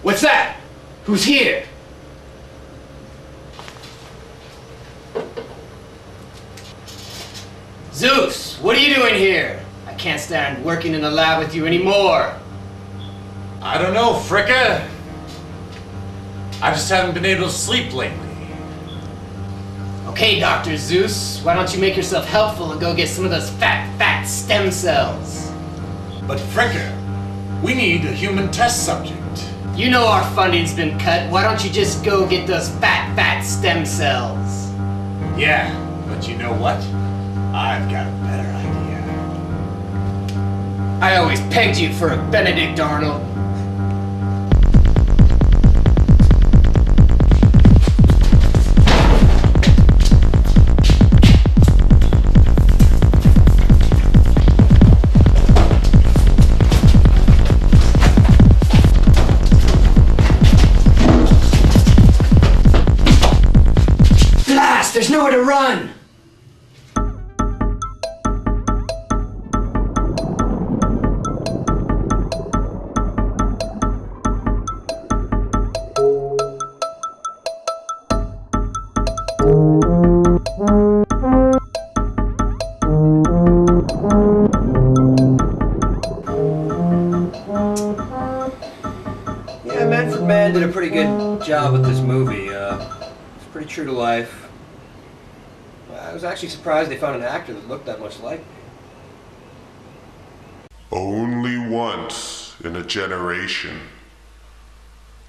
What's that? Who's here? Zeus, what are you doing here? I can't stand working in the lab with you anymore. I don't know, Fricka. I just haven't been able to sleep lately. Okay, Dr. Zeus, why don't you make yourself helpful and go get some of those fat stem cells? But Fricka, we need a human test subject. You know our funding's been cut. Why don't you just go get those fat stem cells? Yeah, but you know what? I've got a better idea. I always pegged you for a Benedict Arnold. There's nowhere to run! Yeah, Manfred Mann did a pretty good job with this movie. It's pretty true to life. I was actually surprised they found an actor that looked that much like me. Only once in a generation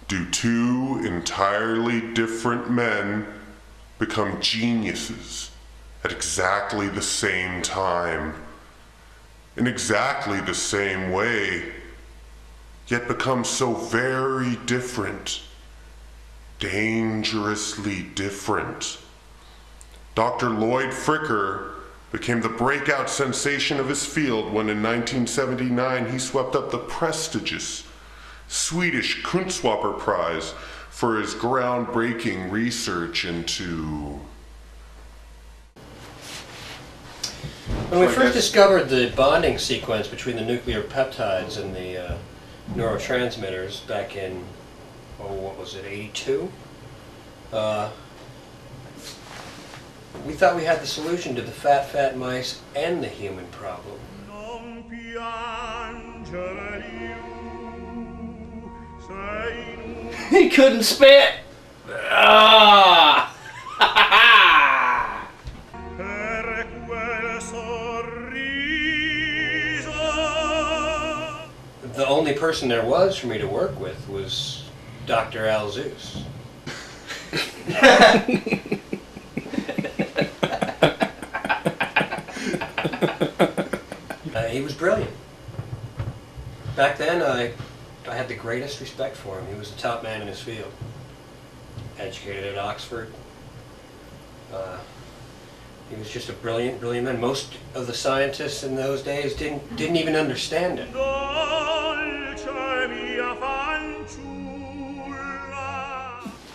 do two entirely different men become geniuses at exactly the same time, in exactly the same way, yet become so very different, dangerously different. Dr. Lloyd Fricker became the breakout sensation of his field when in 1979 he swept up the prestigious Swedish Kunstwapper Prize for his groundbreaking research into... When we first discovered the bonding sequence between the nuclear peptides and the neurotransmitters back in, what was it, 82? We thought we had the solution to the fat mice and the human problem. He couldn't spit! Ah! The only person there was for me to work with was Dr. Al Zeus. He was brilliant. Back then, I had the greatest respect for him. He was the top man in his field. Educated at Oxford. He was just a brilliant man. Most of the scientists in those days didn't even understand it.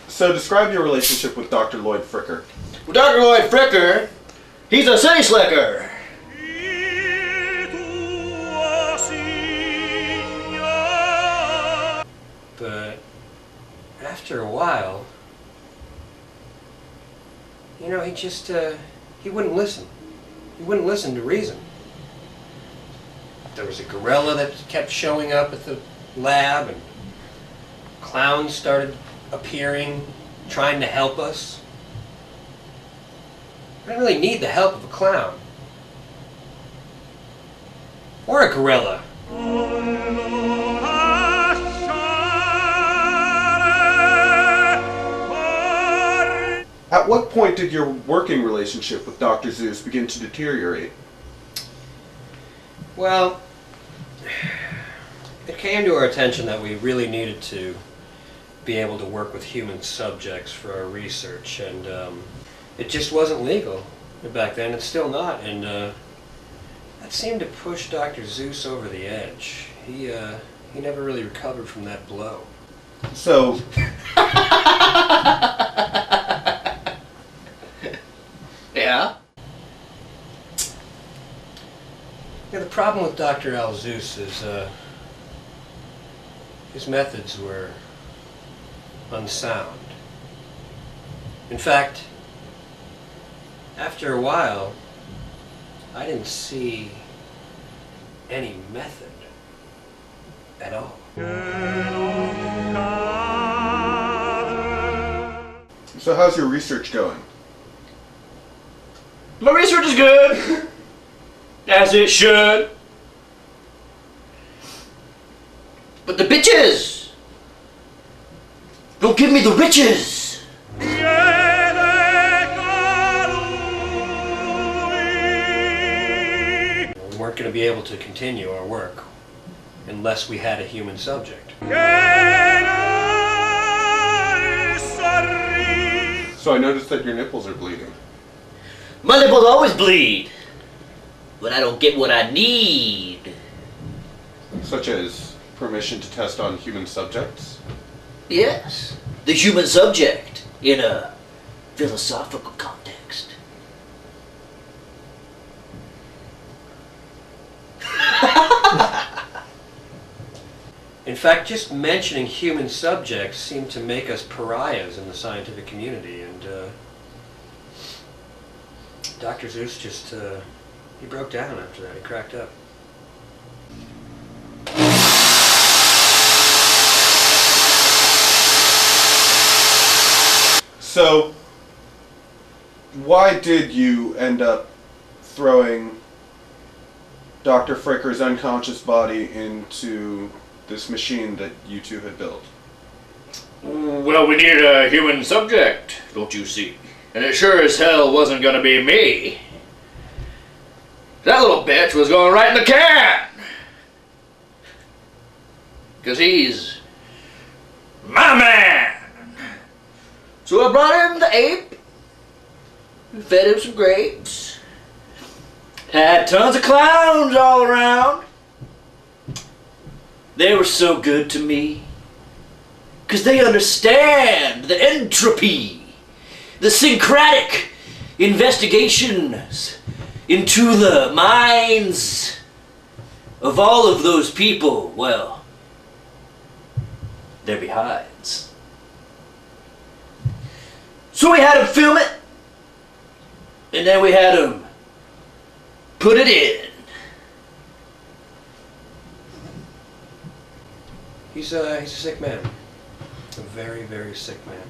So describe your relationship with Dr. Lloyd Fricker. Well, Dr. Lloyd Fricker, he's a city slicker. But after a while, you know, he wouldn't listen. He wouldn't listen to reason. There was a gorilla that kept showing up at the lab, and clowns started appearing, trying to help us. I didn't really need the help of a clown. Or a gorilla. At what point did your working relationship with Dr. Zeus begin to deteriorate? Well, it came to our attention that we really needed to be able to work with human subjects for our research, and it just wasn't legal back then. It's still not, and that seemed to push Dr. Zeus over the edge. He never really recovered from that blow. So, Yeah? Yeah, the problem with Dr. Alzeus is his methods were unsound. In fact, after a while, I didn't see any method at all. so how's your research going? My research is good. As it should. But the bitches don't give me the riches. We weren't going to be able to continue our work unless we had a human subject. So I noticed that your nipples are bleeding. My nipples always bleed when I don't get what I need. Such as permission to test on human subjects? Yes, the human subject in a philosophical context. In fact, just mentioning human subjects seemed to make us pariahs in the scientific community, and Dr. Zeus just, he broke down after that. He cracked up. So, why did you end up throwing Dr. Fricker's unconscious body into this machine that you two had built? Well, we needed a human subject, don't you see? And it sure as hell wasn't gonna be me. That little bitch was going right in the can! 'Cause he's my man! So I brought him the ape, fed him some grapes, had tons of clowns all around. They were so good to me, 'cause they understand the entropy, the syncretic investigations into the minds of all of those people, well, their behinds. So we had him film it, and then we had him put it in. He's a sick man. A very, very sick man.